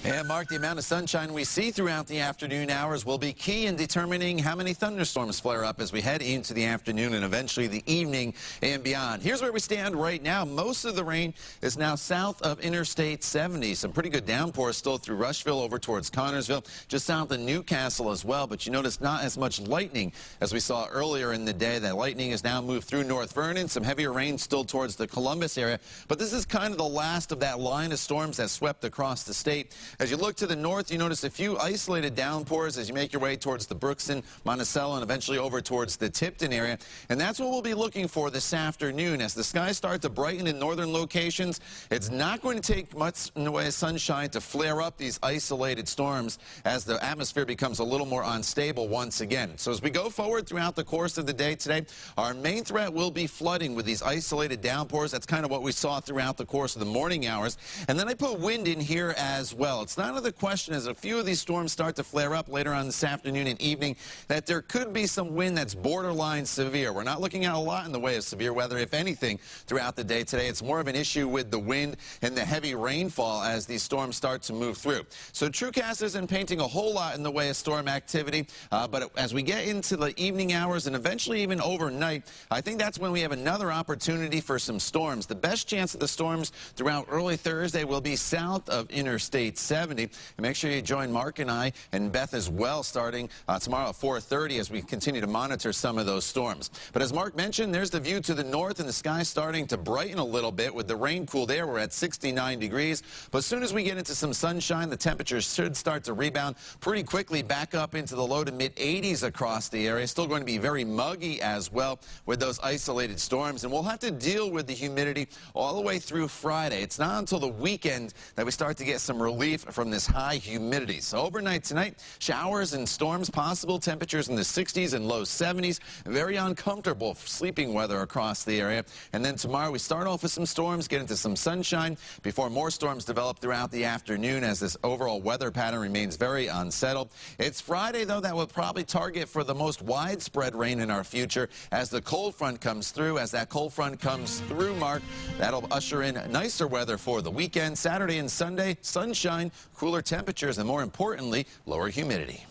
And Mark, the amount of sunshine we see throughout the afternoon hours will be key in determining how many thunderstorms flare up as we head into the afternoon and eventually the evening and beyond. Here's where we stand right now. Most of the rain is now south of Interstate 70. Some pretty good downpours still through Rushville over towards Connorsville, just south of Newcastle as well. But you notice not as much lightning as we saw earlier in the day. That lightning has now moved through North Vernon. Some heavier rain still towards the Columbus area. But this is kind of the last of that line of storms that swept across the state. As you look to the north, you notice a few isolated downpours as you make your way towards the Brookston, Monticello, and eventually over towards the Tipton area. And that's what we'll be looking for this afternoon. As the skies start to brighten in northern locations, it's not going to take much in the way of sunshine to flare up these isolated storms as the atmosphere becomes a little more unstable once again. So as we go forward throughout the course of the day today, our main threat will be flooding with these isolated downpours. That's kind of what we saw throughout the course of the morning hours. And then I put wind in here as well. It's not the question as a few of these storms start to flare up later on this afternoon and evening that there could be some wind that's borderline severe. We're not looking at a lot in the way of severe weather, if anything, throughout the day today. It's more of an issue with the wind and the heavy rainfall as these storms start to move through. So TrueCast isn't painting a whole lot in the way of storm activity, but as we get into the evening hours and eventually even overnight, I think that's when we have another opportunity for some storms. The best chance of the storms throughout early Thursday will be south of Interstate 70. And make sure you join Mark and I and Beth as well starting tomorrow at 4:30 as we continue to monitor some of those storms. But as Mark mentioned, there's the view to the north and the sky starting to brighten a little bit with the rain cooled air. We're at 69 degrees. But as soon as we get into some sunshine, the temperatures should start to rebound pretty quickly back up into the low to mid 80s across the area. Still going to be very muggy as well with those isolated storms. And we'll have to deal with the humidity all the way through Friday. It's not until the weekend that we start to get some relief from this high humidity. So overnight tonight, showers and storms possible, temperatures in the 60s and low 70s. Very uncomfortable sleeping weather across the area. And then tomorrow we start off with some storms, get into some sunshine before more storms develop throughout the afternoon as this overall weather pattern remains very unsettled. It's Friday, though, that will probably target for the most widespread rain in our future as the cold front comes through. As that cold front comes through, Mark, that'll usher in nicer weather for the weekend. Saturday and Sunday, sunshine, cooler temperatures, and more importantly, lower humidity.